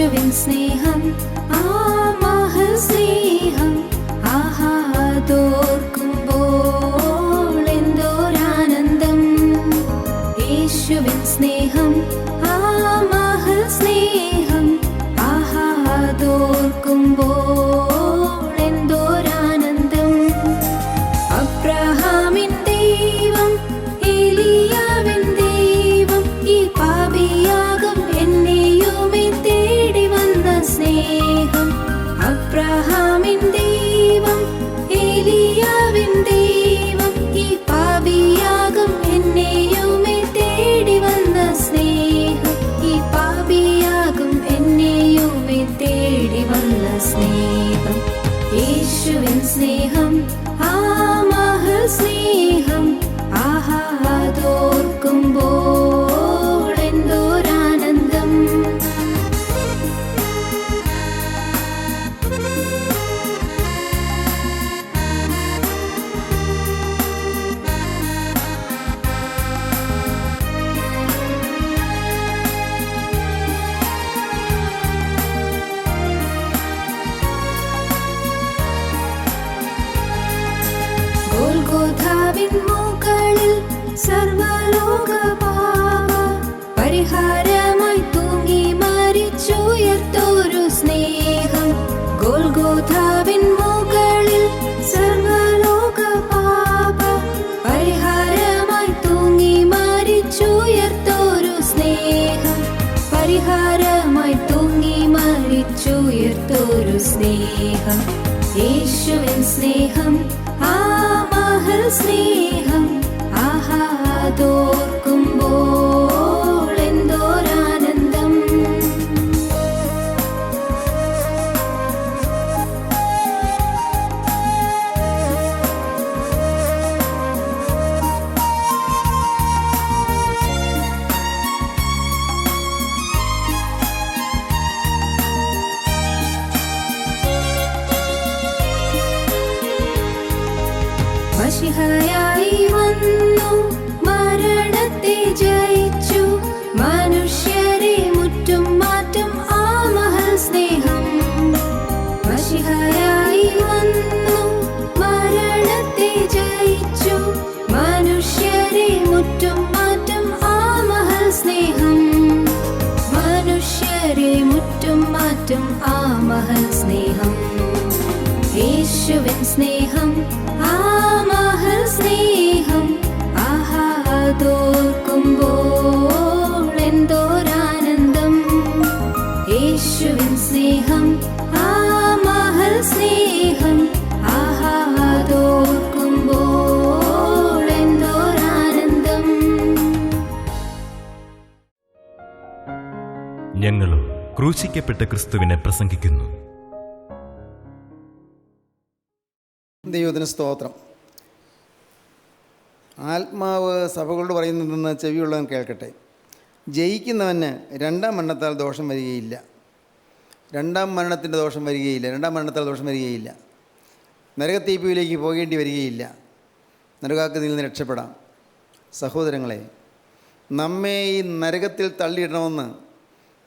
യേശുവിൻ സ്നേഹം ആ മഹസ്നേഹം ആഹാദോർക്കുമ്പോൾ എന്തോരാനന്ദം. യേശുവിൻ സ്നേഹം ആ മഹസ്നേഹം ആഹാദോർക്കുമ്പോൾ എന്തോരാനന്ദം. അബ്രഹാമിൻ ദൈവം ഏലിയാവിൻ ദൈവം ഈ പാപിയാകും എന്നെയുമേ തേടി വന്ന സ്നേഹം. അബ്രഹാമിൻ ദൈവം ഏലിയാവിൻ ദൈവം ഈ പാപിയാകും എന്നെയുമേ തേടി വന്ന സ്നേഹം. ഈ പാപിയാകും എന്നെയുമേ തേടി വന്ന സ്നേഹം. യേശുവിൻ സ്നേഹം ആ മഹസ്നേഹം ആഹാദോർക്കുമ്പോൾ എന്തോരാനന്ദം. ഗോൽഗോഥാവിൻ മുകളിൽ സർവ്വലോക പാപ പരിഹാരമായി തൂങ്ങി മരിച്ചുയർത്തോരു സ്നേഹം. ഗോൽഗോഥാവിൻ മുകളിൽ സർവ്വലോക പാപ പരിഹാരമായി തൂങ്ങി മരിച്ചുയർത്തോരു സ്നേഹം. പരിഹാരമായി തൂങ്ങി മരിച്ചുയർത്തോരു സ്നേഹം. യേശുവിൻ സ്നേഹം ആ മഹസ്നേഹം ആഹാദോർക്കുമ്പോൾ എന്തോരാനന്ദം. മശിഹയായി വന്നു മരണത്തെ ജയിച്ചു മനുഷ്യരെ മുറ്റും മാറ്റും ആ മഹസ്നേഹം. മശിഹയായി വന്നു മരണത്തെ ജയിച്ചു മനുഷ്യരെ മുറ്റും മാറ്റും ആ മഹസ്നേഹം. മനുഷ്യരെ മുറ്റും മാറ്റും ആ മഹസ്നേഹം. യേശുവിൻ സ്നേഹം ആ മഹസ്നേഹം ആഹാദോർക്കുമ്പോൾ എന്തോരാനന്ദം. യേശുവിൻ സ്നേഹം ആ മഹസ്നേഹം ആഹാദോർക്കുമ്പോൾ എന്തോരാനന്ദം. ഞങ്ങളും ക്രൂശിക്കപ്പെട്ട ക്രിസ്തുവിനെ പ്രസംഗിക്കുന്നു. ദൈവത്തിന് സ്തോത്രം. ആത്മാവ് സഭകളോട് പറയുന്നതെന്ന് ചെവിയുള്ളവൻ കേൾക്കട്ടെ. ജയിക്കുന്നവന് രണ്ടാം മരണത്താൽ ദോഷം വരികയില്ല. രണ്ടാം മരണത്താൽ ദോഷം വരികയില്ല. നരകത്തീപ്പിലേക്ക് പോകേണ്ടി വരികയില്ല. നരകാഗ്നിയിൽ നിന്ന് രക്ഷപ്പെടാം. സഹോദരങ്ങളെ, നമ്മെ ഈ നരകത്തിൽ തള്ളിയിടണമെന്ന്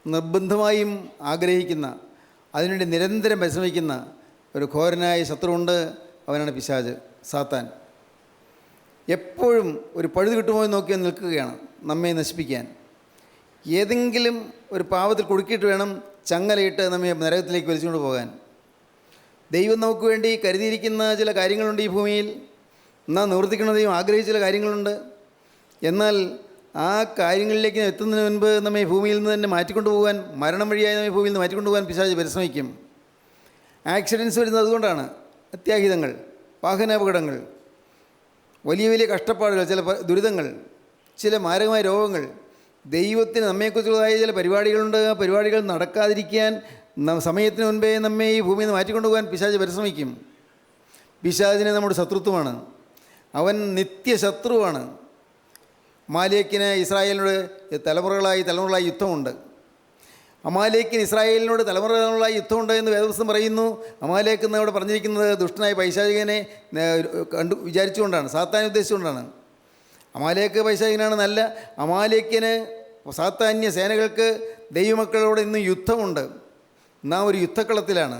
നിർബന്ധമായും ആഗ്രഹിക്കുന്ന, അതിനുവേണ്ടി നിരന്തരം പരിശ്രമിക്കുന്ന ഒരു ഘോരനായ ശത്രുവുണ്ട്. അവനാണ് പിശാച്, സാത്താൻ. എപ്പോഴും ഒരു പഴുത് കിട്ടുമോ എന്ന് നോക്കി നിൽക്കുകയാണ് നമ്മെ നശിപ്പിക്കാൻ. ഏതെങ്കിലും ഒരു പാവത്തിൽ കുടുക്കിയിട്ട് വേണം ചങ്ങലയിട്ട് നമ്മെ നരകത്തിലേക്ക് വലിച്ചുകൊണ്ട് പോകാൻ. ദൈവം നമുക്ക് വേണ്ടി കരുതിയിരിക്കുന്ന ചില കാര്യങ്ങളുണ്ട് ഈ ഭൂമിയിൽ. എന്നാൽ നിവർത്തിക്കണം ദൈവം ആഗ്രഹിച്ച ചില കാര്യങ്ങളുണ്ട്. എന്നാൽ ആ കാര്യങ്ങളിലേക്ക് എത്തുന്നതിന് മുൻപ് നമ്മെ ഭൂമിയിൽ നിന്ന് തന്നെ മാറ്റിക്കൊണ്ടു പോകാൻ, മരണം വഴിയായി നമ്മെ ഭൂമിയിൽ നിന്ന് മാറ്റിക്കൊണ്ടു പോകാൻ പിശാച് പരിശ്രമിക്കും. ആക്സിഡൻറ്റ്സ് വരുന്നത് അതുകൊണ്ടാണ്. അത്യാഹിതങ്ങൾ, വാഹനാപകടങ്ങൾ, വലിയ വലിയ കഷ്ടപ്പാടുകൾ, ചില ദുരിതങ്ങൾ, ചില മാരകമായ രോഗങ്ങൾ. ദൈവത്തിന് നമ്മെക്കുറിച്ചുള്ളതായ ചില പരിപാടികളുണ്ട്. ആ പരിപാടികൾ നടക്കാതിരിക്കാൻ സമയത്തിന് മുൻപേ നമ്മെ ഈ ഭൂമിയിൽ നിന്ന് മാറ്റിക്കൊണ്ടുപോകാൻ പിശാച് പരിശ്രമിക്കും. പിശാചിന് നമ്മുടെ ശത്രുത്വമാണ്. അവൻ നിത്യശത്രുവാണ്. അമാലേക്കിന് ഇസ്രായേലിനോട് തലമുറകളായി യുദ്ധമുണ്ട്. അമാലേക്കിന് ഇസ്രായേലിനോട് തലമുറകളായി യുദ്ധമുണ്ട് എന്ന് വേദപുസ്തകം പറയുന്നു. അമാലേക്ക് എന്നവിടെ പറഞ്ഞിരിക്കുന്നത് ദുഷ്ടനായ പൈശാചികനെ വിചാരിച്ചുകൊണ്ടാണ്, സാത്താനെ ഉദ്ദേശിച്ചുകൊണ്ടാണ്. അമാലേക്ക് പൈശാചികനാണ് നല്ല. അമാലേക്കിന് സാത്താന്യ സേനകൾക്ക് ദൈവമക്കളോട് ഇന്ന് യുദ്ധമുണ്ട്. നാം ഒരു യുദ്ധക്കളത്തിലാണ്.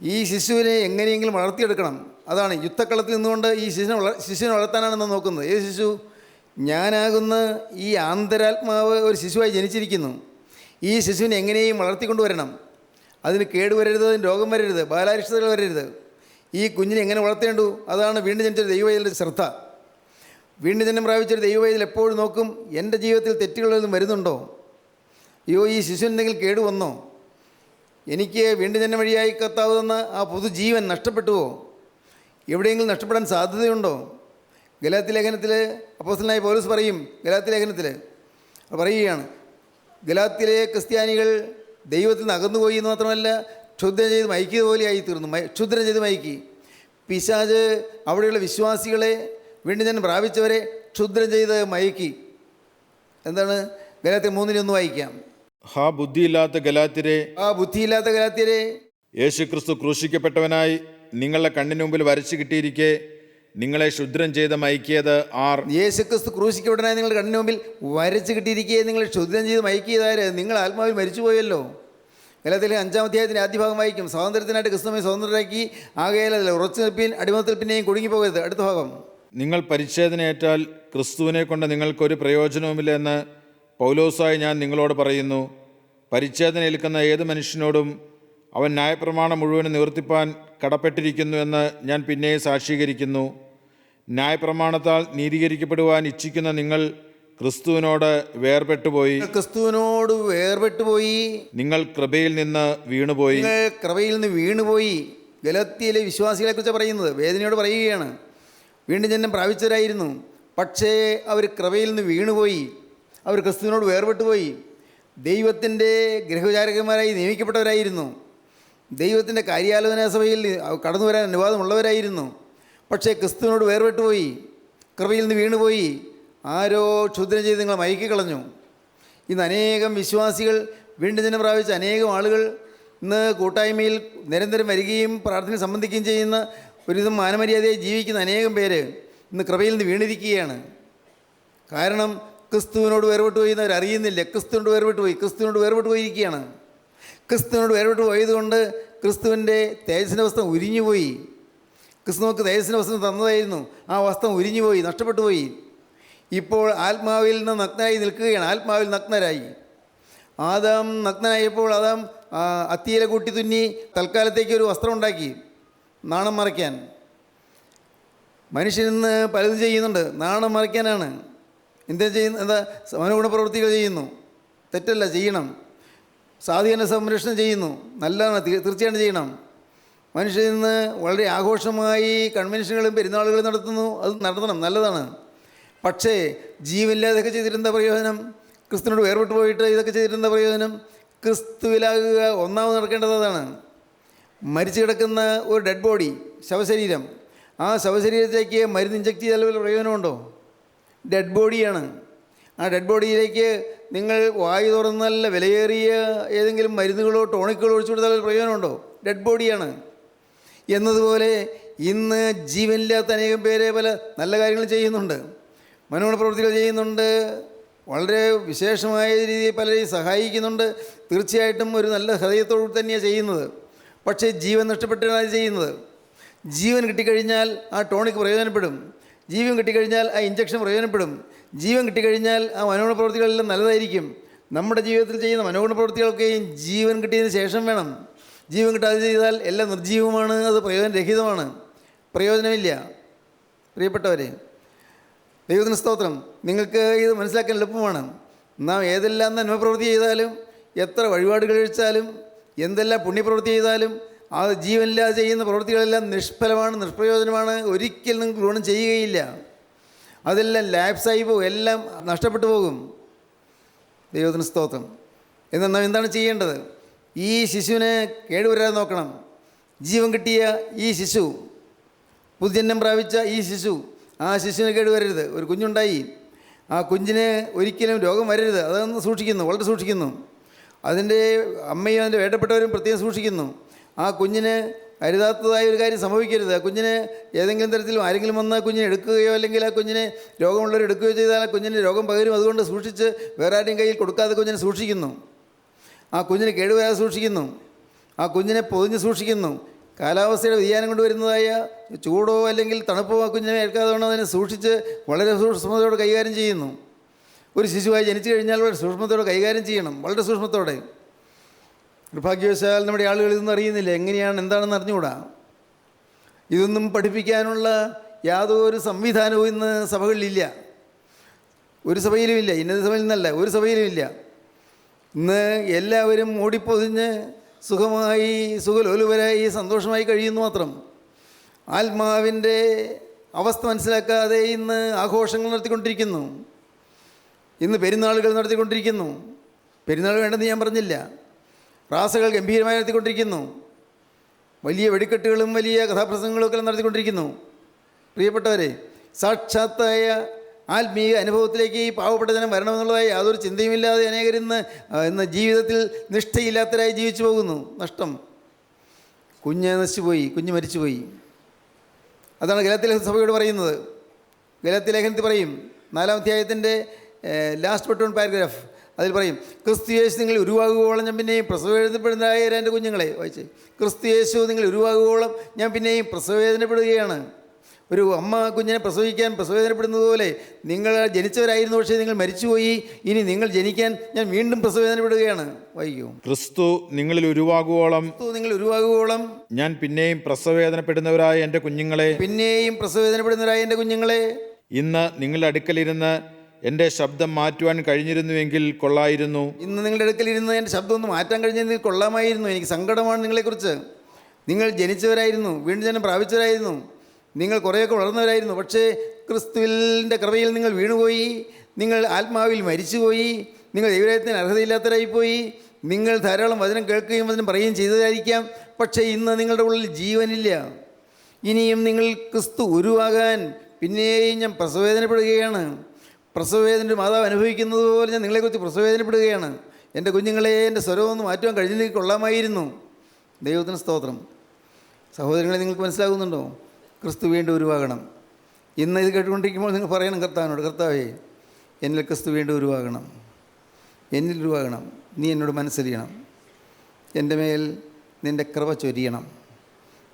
ഈ ശിശുവിനെ എങ്ങനെയെങ്കിലും വളർത്തിയെടുക്കണം. അതാണ് യുദ്ധക്കളത്തിൽ നിന്നുകൊണ്ട് ഈ ശിശുവിനെ വളർത്താനാണ് നാം നോക്കുന്നത്. ഏത് ശിശു? ഞാനാകുന്ന ഈ ആന്തരാത്മാവ് ഒരു ശിശുവായി ജനിച്ചിരിക്കുന്നു. ഈ ശിശുവിനെ എങ്ങനെയും വളർത്തിക്കൊണ്ടുവരണം. അതിന് കേടുവരരുത്, അതിന് രോഗം വരരുത്, ബാലാരിഷ്ടതകൾ വരരുത്. ഈ കുഞ്ഞിനെ എങ്ങനെ വളർത്തേണ്ടു? അതാണ് വീണ്ടും ജനിച്ചൊരു ദൈവവൈദ്യൻ്റെ ശ്രദ്ധ. വീണ്ടും ജന്മം പ്രാപിച്ചൊരു ദൈവവൈദ്യൻ എപ്പോഴും നോക്കും, എൻ്റെ ജീവിതത്തിൽ തെറ്റുകളൊന്നും വരുന്നുണ്ടോ? അയ്യോ, ഈ ശിശുവിന് എന്തെങ്കിലും കേട് വന്നോ? എനിക്ക് വീണ്ടും ജന്മം വഴിയായി കത്താവുന്ന ആ പുതുജീവൻ നഷ്ടപ്പെട്ടുവോ? എവിടെയെങ്കിലും നഷ്ടപ്പെടാൻ സാധ്യതയുണ്ടോ? ഗലാത്യ ലേഖനത്തിൽ അപ്പോസ്തലനായ പൗലോസ് പറയും, ഗലാത്യ ലേഖനത്തിൽ പറയുകയാണ്, ഗലാത്യയിലെ ക്രിസ്ത്യാനികൾ ദൈവത്തിൽ നിന്ന് അകന്നുപോയി എന്ന് മാത്രമല്ല, ക്ഷുദ്രം ചെയ്ത് മയക്കിയത് പോലെയായി തീർന്നു. ക്ഷുദ്രം ചെയ്ത് മയക്കി. പിശാച് അവിടെയുള്ള വിശ്വാസികളെ, വീണ്ടും ജന്മം പ്രാപിച്ചവരെ ക്ഷുദ്രം ചെയ്ത് മയക്കി. എന്താണ്? ഗലാത്യ 3:1 വായിക്കാം. ഹാ ബുദ്ധിയില്ലാത്ത ഗലാത്യരെ, ആ ബുദ്ധിയില്ലാത്ത ഗലാത്യരെ, യേശുക്രിസ്തു ക്രൂശിക്കപ്പെട്ടവനായി നിങ്ങളുടെ കണ്ണിന് മുമ്പിൽ വരച്ചു കിട്ടിയിരിക്കെ നിങ്ങളെ ക്ഷുദ്രം ചെയ്ത് മയക്കിയത് ആർ? യേശുക്രിസ്തു ക്രൂശിക്കപ്പെട്ടനായി നിങ്ങളുടെ കണ്ണിന് മുമ്പിൽ വരച്ച് കിട്ടിയിരിക്കുകയെ നിങ്ങൾ ക്ഷുദ്രം ചെയ്ത് മയക്കിയതാര്? നിങ്ങൾ ആത്മാവിൽ മരിച്ചുപോയല്ലോ. ഗലാത്യയിലെ 5-ാം അധ്യായത്തിൻ്റെ ആദ്യ ഭാഗം വായിക്കും. സ്വാതന്ത്ര്യത്തിനായിട്ട് ക്രിസ്തുവിനെ സ്വതന്ത്രരാക്കി ആകയാലല്ല ഉറച്ചു നിൽപ്പിൻ, അടിമത്തിൽ പിന്നെയും കുടുങ്ങിപ്പോകരുത്. അടുത്ത ഭാഗം, നിങ്ങൾ പരിച്ഛേദനയേറ്റാൽ ക്രിസ്തുവിനെ കൊണ്ട് നിങ്ങൾക്കൊരു പ്രയോജനവുമില്ല എന്ന് പൗലോസായി ഞാൻ നിങ്ങളോട് പറയുന്നു. പരിച്ഛേദന ഏൽക്കുന്ന ഏത് മനുഷ്യനോടും അവൻ ന്യായപ്രമാണം മുഴുവനും നിവർത്തിപ്പാൻ കടപ്പെട്ടിരിക്കുന്നു എന്ന് ഞാൻ പിന്നെ സാക്ഷീകരിക്കുന്നു. ന്യായപ്രമാണത്താൽ നീതീകരിക്കപ്പെടുവാൻ ഇച്ഛിക്കുന്ന നിങ്ങൾ ക്രിസ്തുവിനോട് വേർപെട്ടുപോയി. ക്രിസ്തുവിനോട് വേർപെട്ടുപോയി. നിങ്ങൾ കൃപയിൽ നിന്ന് വീണുപോയി. നിങ്ങൾ കൃപയിൽ നിന്ന് വീണുപോയി. ഗലാത്യയിലെ വിശ്വാസികളെ കുറിച്ച് പറയുന്നത്, വേദനയോട് പറയുകയാണ്. വീണ്ടും ജന്മം പ്രാപിച്ചവരായിരുന്നു, പക്ഷേ അവർ കൃപയിൽ നിന്ന് വീണുപോയി. അവർ ക്രിസ്തുവിനോട് വേർപെട്ടുപോയി. ദൈവത്തിൻ്റെ ഗൃഹചാരകന്മാരായി നിയമിക്കപ്പെട്ടവരായിരുന്നു. ദൈവത്തിൻ്റെ കാര്യാലോചനാ സഭയിൽ കടന്നു വരാൻ അനുവാദമുള്ളവരായിരുന്നു. പക്ഷേ ക്രിസ്തുവിനോട് വേർപെട്ടുപോയി, കൃപയിൽ നിന്ന് വീണുപോയി. ആരോ ക്ഷുദ്രം ചെയ്ത് നിങ്ങളെ മയക്കിക്കളഞ്ഞു. ഇന്ന് അനേകം വിശ്വാസികൾ, വീണ്ടും ജന്മം പ്രാപിച്ച അനേകം ആളുകൾ ഇന്ന് കൂട്ടായ്മയിൽ നിരന്തരം വരികയും പ്രാർത്ഥനയിൽ സംബന്ധിക്കുകയും ചെയ്യുന്ന ഒരുവിധം മാനമര്യാദയായി ജീവിക്കുന്ന അനേകം പേര് ഇന്ന് കൃപയിൽ നിന്ന് വീണിരിക്കുകയാണ്. കാരണം ക്രിസ്തുവിനോട് വേർപെട്ട് പോയി എന്നവർ അറിയുന്നില്ല. ക്രിസ്തുവിനോട് വേർപെട്ട് പോയിരിക്കുകയാണ്. ക്രിസ്തുവിനോട് വേർപെട്ട് പോയതുകൊണ്ട് ക്രിസ്തുവിൻ്റെ തേജസ്സിൻ്റെ വസ്ത്രം ഉരിഞ്ഞുപോയി. ക്രിസ്തു നമുക്ക് തേജസ്സിൻ്റെ വസ്ത്രം തന്നതായിരുന്നു. ആ വസ്ത്രം ഉരിഞ്ഞുപോയി, നഷ്ടപ്പെട്ടു പോയി. ഇപ്പോൾ ആത്മാവിൽ നിന്ന് നഗ്നരായി നിൽക്കുകയാണ്. ആത്മാവിൽ നഗ്നരായി. ആദാം നഗ്നനായപ്പോൾ ആദാം അത്തിയില കൂട്ടി തുന്നി തൽക്കാലത്തേക്ക് ഒരു വസ്ത്രം ഉണ്ടാക്കി, നാണം മറയ്ക്കാൻ. മനുഷ്യൻ ഇന്ന് പലതും ചെയ്യുന്നുണ്ട്, നാണം മറയ്ക്കാനാണ്. എന്താ മനോഗുണപ്രവൃത്തികൾ ചെയ്യുന്നു, തെറ്റല്ല, ചെയ്യണം. സാധീന സംരക്ഷണം ചെയ്യുന്നു, നല്ലതാണ്, തീർച്ചയായിട്ടും ചെയ്യണം. മനുഷ്യൻ ഇന്ന് വളരെ ആഘോഷമായി കൺവെൻഷനുകളും പെരുന്നാളുകളും നടത്തുന്നു, അത് നടത്തണം, നല്ലതാണ്. പക്ഷേ ജീവനില്ലാതൊക്കെ ചെയ്തിരുന്ന പ്രയോജനം? ക്രിസ്തുവിനോട് വേർപെട്ട് പോയിട്ട് ഇതൊക്കെ ചെയ്തിരുന്ന പ്രയോജനം? ക്രിസ്തുവിലാകുക ഒന്നാമത് നടക്കേണ്ടത് അതാണ്. മരിച്ചു കിടക്കുന്ന ഒരു ഡെഡ് ബോഡി, ശവശരീരം, ആ ശവശരീരത്തേക്ക് മരുന്ന് ഇഞ്ചക്ട് ചെയ്താൽ വല്ല പ്രയോജനമുണ്ടോ? ഡെഡ് ബോഡിയാണ്. ആ ഡെഡ് ബോഡിയിലേക്ക് നിങ്ങൾ വായു തുറന്ന് നല്ല വിലയേറിയ ഏതെങ്കിലും മരുന്നുകളോ ടോണിക്കുകളോ ഒഴിച്ചു കൊടുത്താൽ പ്രയോജനമുണ്ടോ? ഡെഡ് ബോഡിയാണ്. എന്നതുപോലെ ഇന്ന് ജീവനില്ലാത്ത അനേകം പേരെ പല നല്ല കാര്യങ്ങൾ ചെയ്യുന്നുണ്ട്, മനോഗുണ പ്രവൃത്തികൾ ചെയ്യുന്നുണ്ട്, വളരെ വിശേഷമായ രീതിയിൽ പലരെയും സഹായിക്കുന്നുണ്ട്. തീർച്ചയായിട്ടും ഒരു നല്ല ഹൃദയത്തോടു തന്നെയാണ് ചെയ്യുന്നത്. പക്ഷേ ജീവൻ നഷ്ടപ്പെട്ടാണ് ചെയ്യുന്നത്. ജീവൻ കിട്ടിക്കഴിഞ്ഞാൽ ആ ടോണിക്ക് പ്രയോജനപ്പെടും. ജീവൻ കിട്ടിക്കഴിഞ്ഞാൽ ആ ഇഞ്ചക്ഷൻ പ്രയോജനപ്പെടും. ജീവൻ കിട്ടിക്കഴിഞ്ഞാൽ ആ മനോഗുണ പ്രവൃത്തികളെല്ലാം നല്ലതായിരിക്കും. നമ്മുടെ ജീവിതത്തിൽ ചെയ്യുന്ന മനോഗുണ പ്രവൃത്തികളൊക്കെയും ജീവൻ കിട്ടിയതിന് ശേഷം വേണം. ജീവൻ കിട്ടാതെ ചെയ്താൽ എല്ലാം നിർജീവമാണ്, അത് പ്രയോജനരഹിതമാണ്, പ്രയോജനമില്ല. പ്രിയപ്പെട്ടവരെ, ദൈവത്തിന് സ്തോത്രം. നിങ്ങൾക്ക് ഇത് മനസ്സിലാക്കാൻ എളുപ്പമാണ്. നാം ഏതെല്ലാം നന്മപ്രവൃത്തി ചെയ്താലും, എത്ര വഴിപാടുകൾ കഴിച്ചാലും, എന്തെല്ലാം പുണ്യപ്രവൃത്തി ചെയ്താലും, ആ ജീവനില്ലാതെ ചെയ്യുന്ന പ്രവൃത്തികളെല്ലാം നിഷ്ഫലമാണ്, നിഷ്പ്രയോജനമാണ്, ഒരിക്കലും നിങ്ങൾക്ക് ഗുണം ചെയ്യുകയില്ല. അതെല്ലാം ലാപ്സായി പോകും, എല്ലാം നഷ്ടപ്പെട്ടു പോകും. ദൈവത്തിന് സ്തോത്രം. എന്നാൽ നാം എന്താണ് ചെയ്യേണ്ടത്? ഈ ശിശുവിനെ കേടുവരാതെ നോക്കണം. ജീവൻ കിട്ടിയ ഈ ശിശു, പുതുജന്മം പ്രാപിച്ച ഈ ശിശു, ആ ശിശുവിനെ കേടുവരരുത്. ഒരു കുഞ്ഞുണ്ടായി, ആ കുഞ്ഞിന് ഒരിക്കലും രോഗം വരരുത്, അതൊന്ന് സൂക്ഷിക്കുന്നു, വളരെ സൂക്ഷിക്കുന്നു. അതിൻ്റെ അമ്മയും അതിൻ്റെ വേണ്ടപ്പെട്ടവരും പ്രത്യേകം സൂക്ഷിക്കുന്നു. ആ കുഞ്ഞിന് അരുതാത്തതായ ഒരു കാര്യം സംഭവിക്കരുത്. ആ കുഞ്ഞിന് ഏതെങ്കിലും തരത്തിലും ആരെങ്കിലും വന്ന് കുഞ്ഞിനെ എടുക്കുകയോ അല്ലെങ്കിൽ ആ കുഞ്ഞിനെ രോഗമുള്ളവർ എടുക്കുകയോ ചെയ്താൽ ആ കുഞ്ഞിന് രോഗം പകരും. അതുകൊണ്ട് സൂക്ഷിച്ച് വേറെ ആരുടെയും കയ്യിൽ കൊടുക്കാതെ കുഞ്ഞിനെ സൂക്ഷിക്കുന്നു. ആ കുഞ്ഞിനെ കേടുവരാതെ സൂക്ഷിക്കുന്നു, ആ കുഞ്ഞിനെ പൊതിഞ്ഞ് സൂക്ഷിക്കുന്നു. കാലാവസ്ഥയുടെ വ്യതിയാനം കൊണ്ട് വരുന്നതായ ചൂടോ അല്ലെങ്കിൽ തണുപ്പോ ആ കുഞ്ഞിനെ ഏൽക്കാതെ കൊണ്ട് അതിനെ സൂക്ഷിച്ച് വളരെ സൂക്ഷ്മതയോടെ കൈകാര്യം ചെയ്യുന്നു. ഒരു ശിശുവായി ജനിച്ചു കഴിഞ്ഞാൽ വളരെ സൂക്ഷ്മത്തോടെ കൈകാര്യം ചെയ്യണം, വളരെ സൂക്ഷ്മത്തോടെ. നിർഭാഗ്യവശാൽ നമ്മുടെ ആളുകൾ ഇതൊന്നും അറിയുന്നില്ല, എങ്ങനെയാണ് എന്താണെന്ന് അറിഞ്ഞുകൂടാ. ഇതൊന്നും പഠിപ്പിക്കാനുള്ള യാതൊരു സംവിധാനവും ഇന്ന് സഭകളിലില്ല, ഒരു സഭയിലുമില്ല. ഇന്നത് സഭയിൽ നിന്നല്ല, ഒരു സഭയിലുമില്ല. ഇന്ന് എല്ലാവരും ഓടിപ്പൊതിഞ്ഞ് സുഖമായി സുഖലോലുപരായി സന്തോഷമായി കഴിയുന്നു മാത്രം. ആത്മാവിൻ്റെ അവസ്ഥ മനസ്സിലാക്കാതെ ഇന്ന് ആഘോഷങ്ങൾ നടത്തിക്കൊണ്ടിരിക്കുന്നു, ഇന്ന് പെരുന്നാളുകൾ നടത്തിക്കൊണ്ടിരിക്കുന്നു. പെരുന്നാൾ വേണ്ടെന്ന് ഞാൻ പറഞ്ഞില്ല, റാസകൾ ഗംഭീരമായി നടത്തിക്കൊണ്ടിരിക്കുന്നു, വലിയ വെടിക്കെട്ടുകളും വലിയ കഥാപ്രസംഗങ്ങളും ഒക്കെ നടത്തിക്കൊണ്ടിരിക്കുന്നു. പ്രിയപ്പെട്ടവരെ, സാക്ഷാത്തായ ആത്മീയ അനുഭവത്തിലേക്ക് ഈ പാവപ്പെട്ട ജനം വരണമെന്നുള്ളതായി യാതൊരു ചിന്തയുമില്ലാതെ അനേകരിന്ന് ജീവിതത്തിൽ നിഷ്ഠയില്ലാത്തവരായി ജീവിച്ചു പോകുന്നു. നഷ്ടം. കുഞ്ഞ് നശിച്ചുപോയി, കുഞ്ഞ് മരിച്ചുപോയി. അതാണ് ഗലാത്യ സഭയോട് പറയുന്നത്. ഗലാത്യ ലേഖനത്തിൽ പറയും, 4-ാം അധ്യായത്തിൻ്റെ ലാസ്റ്റ് ബട്ട് 1 പാരഗ്രാഫ്, അതിൽ പറയും, ക്രിസ്തു യേശു നിങ്ങൾ ഉരുവാകുവോളം ഞാൻ പിന്നെയും പ്രസവവേദനപ്പെടുന്നതായ എൻ്റെ കുഞ്ഞുങ്ങളെ. വായിച്ച്, ക്രിസ്തു യേശു നിങ്ങൾ ഉരുവാകുവോളം ഞാൻ പിന്നെയും പ്രസവവേദനപ്പെടുകയാണ്. ഒരു അമ്മ കുഞ്ഞിനെ പ്രസവിക്കാൻ പ്രസവവേദനപ്പെടുന്നത് പോലെ നിങ്ങൾ ജനിച്ചവരായിരുന്നു, പക്ഷേ നിങ്ങൾ മരിച്ചുപോയി, ഇനി നിങ്ങൾ ജനിക്കാൻ ഞാൻ വീണ്ടും പ്രസവവേദനപ്പെടുകയാണ്. വായിക്കൂ, ക്രിസ്തു നിങ്ങളിൽ ഉരുവാകുവോളം ഞാൻ പിന്നെയും പ്രസവവേദനപ്പെടുന്നവരായ എൻ്റെ കുഞ്ഞുങ്ങളെ, ഇന്ന് നിങ്ങളുടെ അടുക്കലിരുന്ന് എൻ്റെ ശബ്ദം മാറ്റുവാൻ കഴിഞ്ഞിരുന്നുവെങ്കിൽ കൊള്ളായിരുന്നു. ഇന്ന് നിങ്ങളുടെ അടുക്കലിരുന്ന് എൻ്റെ ശബ്ദം ഒന്ന് മാറ്റാൻ കഴിഞ്ഞെങ്കിൽ കൊള്ളാമായിരുന്നു. എനിക്ക് സങ്കടമാണ് നിങ്ങളെക്കുറിച്ച്. നിങ്ങൾ ജനിച്ചവരായിരുന്നു, വീണ്ടും ജനം പ്രാപിച്ചവരായിരുന്നു, നിങ്ങൾ കുറേയൊക്കെ വളർന്നവരായിരുന്നു, പക്ഷേ ക്രിസ്തുവിൻ്റെ കൃപയിൽ നിങ്ങൾ വീണുപോയി, നിങ്ങൾ ആത്മാവിൽ മരിച്ചുപോയി, നിങ്ങൾ ദൈവരാജ്യത്തിന് അർഹതയില്ലാത്തവരായിപ്പോയി. നിങ്ങൾ ധാരാളം വചനം കേൾക്കുകയും വചനം പറയുകയും ചെയ്തതായിരിക്കാം, പക്ഷേ ഇന്ന് നിങ്ങളുടെ ഉള്ളിൽ ജീവനില്ല. ഇനിയും നിങ്ങൾ ക്രിസ്തു ഉരുവാകാൻ പിന്നെയും ഞാൻ പ്രസവവേദനപ്പെടുകയാണ്. പ്രസവവേദന മാതാവ് അനുഭവിക്കുന്നത് പോലെ ഞാൻ നിങ്ങളെക്കുറിച്ച് പ്രസവവേദനപ്പെടുകയാണ്. എൻ്റെ കുഞ്ഞുങ്ങളെ, എൻ്റെ സ്വരമൊന്ന് മാറ്റുവാൻ കഴിഞ്ഞെങ്കിൽ കൊള്ളാമായിരുന്നു. ദൈവത്തിന് സ്തോത്രം. സഹോദരങ്ങളെ, നിങ്ങൾക്ക് മനസ്സിലാകുന്നുണ്ടോ? ക്രിസ്തു വീണ്ടും ഉരുവാകണം. ഇന്ന് ഇത് കേട്ടുകൊണ്ടിരിക്കുമ്പോൾ നിങ്ങൾ പറയണം കർത്താവിനോട്, കർത്താവേ, എന്നിൽ ക്രിസ്തു വീണ്ടും ഉരുവാകണം, എന്നിൽ ഉരുവാകണം. നീ എന്നോട് മനസ്സരിയണം, എൻ്റെ മേൽ നിൻ്റെ കൃപ ചൊരിയണം,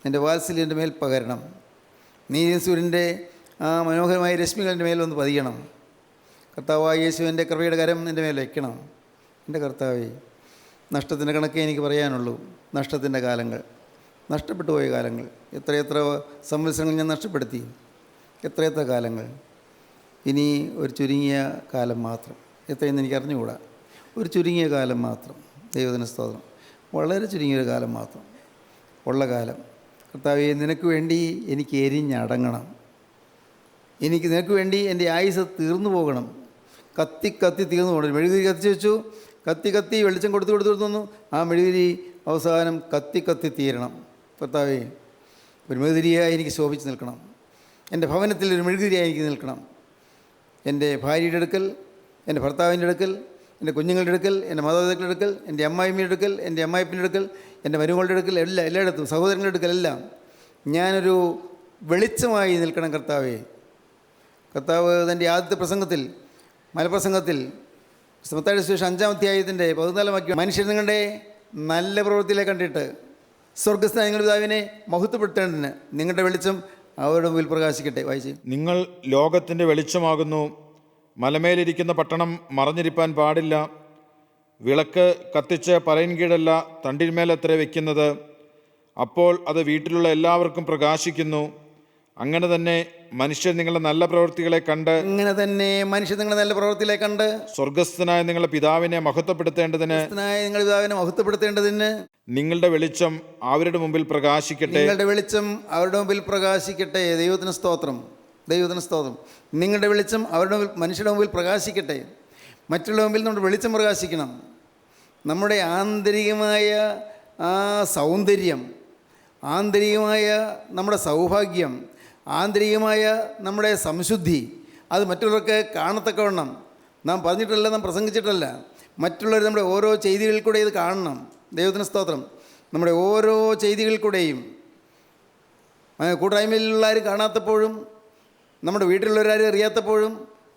നിൻ്റെ വാത്സല്യം എൻ്റെ മേൽ പകരണം. നീ സൂര്യൻ്റെ ആ മനോഹരമായ രശ്മികൾ എൻ്റെ മേലൊന്ന് പതിയണം. കർത്താവായ യേശുവിൻ്റെ കൃപയുടെ കരം എൻ്റെ മേൽ വയ്ക്കണം. എൻ്റെ കർത്താവേ, നഷ്ടത്തിൻ്റെ കണക്കേ എനിക്ക് പറയാനുള്ളൂ. നഷ്ടത്തിൻ്റെ കാലങ്ങൾ, നഷ്ടപ്പെട്ടു പോയ കാലങ്ങൾ, എത്രയെത്ര സംവത്സരങ്ങൾ ഞാൻ നഷ്ടപ്പെടുത്തി, എത്രയെത്ര കാലങ്ങൾ. ഇനി ഒരു ചുരുങ്ങിയ കാലം മാത്രം, എത്രയെന്ന് എനിക്ക് അറിഞ്ഞുകൂടാ. ഒരു ചുരുങ്ങിയ കാലം മാത്രം, ദൈവത്തിന് സ്തോത്രം, വളരെ ചുരുങ്ങിയൊരു കാലം മാത്രം ഉള്ള കാലം. കർത്താവേ, നിനക്ക് വേണ്ടി എനിക്ക് എരിഞ്ഞടങ്ങണം. നിനക്ക് വേണ്ടി എൻ്റെ ആയുസ് തീർന്നു പോകണം. കത്തി തീർന്നു പോകണം. മെഴുകുതിരി കത്തിച്ച് വെച്ചു, കത്തി വെളിച്ചം കൊടുത്തു വന്നു. ആ മെഴുകുതിരി അവസാനം കത്തി തീരണം. കർത്താവേ, ഒരു മെഴുകുതിരിയായി എനിക്ക് ശോഭിച്ച് നിൽക്കണം. എൻ്റെ ഭവനത്തിൽ ഒരു മെഴുകുതിരിയായി എനിക്ക് നിൽക്കണം. എൻ്റെ ഭാര്യയുടെ അടുക്കൽ, എൻ്റെ ഭർത്താവിൻ്റെ അടുക്കൽ, എൻ്റെ കുഞ്ഞുങ്ങളുടെ അടുക്കൽ, എൻ്റെ മാതാപിതാക്കളുടെ അടുക്കൽ, എൻ്റെ അമ്മായിമ്മയുടെ അടുക്കൽ, എൻ്റെ അമ്മായിപ്പിൻ്റെ അടുക്കൽ, എൻ്റെ മരുമകളുടെ അടുക്കൽ, എല്ലായിടത്തും സഹോദരങ്ങളുടെ അടുക്കൽ എല്ലാം ഞാനൊരു വെളിച്ചമായി നിൽക്കണം. കർത്താവേ, കർത്താവ് തൻ്റെ ആദ്യത്തെ പ്രസംഗത്തിൽ, മലപ്രസംഗത്തിൽ, മത്തായിയുടെ സുവിശേഷം 5-ാം അധ്യായത്തിൻ്റെ 14-ാം വാക്യം, മനുഷ്യർ നിങ്ങളുടെ നല്ല പ്രവൃത്തിയിലെ കണ്ടിട്ട് സ്വർഗ്ഗസ്ഥനായ നിങ്ങളുടെ പിതാവിനെ മഹത്വപ്പെടുത്തേണ്ടതിന് നിങ്ങളുടെ വെളിച്ചം അവരുടെ മുമ്പിൽ പ്രകാശിക്കട്ടെ. വായിച്ച്, നിങ്ങൾ ലോകത്തിൻ്റെ വെളിച്ചമാകുന്നു. മലമേലിരിക്കുന്ന പട്ടണം മറഞ്ഞിരിപ്പാൻ പാടില്ല. വിളക്ക് കത്തിച്ച് പറയിൻ കീഴല്ല, തണ്ടിന്മേലത്രേ വയ്ക്കുന്നത്. അപ്പോൾ അത് വീട്ടിലുള്ള എല്ലാവർക്കും പ്രകാശിക്കുന്നു. അങ്ങനെ തന്നെ മനുഷ്യർ നിങ്ങളുടെ നല്ല പ്രവൃത്തികളെ കണ്ട് സ്വർഗസ്ഥനായ നിങ്ങളുടെ പിതാവിനെ മഹത്വപ്പെടുത്തേണ്ടതിന് നിങ്ങളുടെ വെളിച്ചം അവരുടെ മുമ്പിൽ പ്രകാശിക്കട്ടെ. ദൈവത്തിന് സ്തോത്രം. നിങ്ങളുടെ വെളിച്ചം അവരുടെ മുമ്പിൽ, മനുഷ്യരുടെ മുമ്പിൽ പ്രകാശിക്കട്ടെ. മറ്റുള്ള മുമ്പിൽ നമ്മുടെ വെളിച്ചം പ്രകാശിക്കണം. നമ്മുടെ ആന്തരികമായ ആ സൗന്ദര്യം, ആന്തരികമായ നമ്മുടെ സൗഭാഗ്യം, ആന്തരികമായ നമ്മുടെ സംശുദ്ധി, അത് മറ്റുള്ളവർക്ക് കാണത്തക്കവണ്ണം നാം പറഞ്ഞിട്ടല്ല, നാം പ്രസംഗിച്ചിട്ടല്ല, മറ്റുള്ളവർ നമ്മുടെ ഓരോ ചെയ്തികളിൽ കൂടെ ഇത് കാണണം. ദൈവത്തിന് സ്തോത്രം. നമ്മുടെ ഓരോ ചെയ്തികളിൽ കൂടെയും, കൂട്ടായ്മയിലുള്ളവരും കാണാത്തപ്പോഴും, നമ്മുടെ വീട്ടിലുള്ളവരാരും അറിയാത്തപ്പോഴും,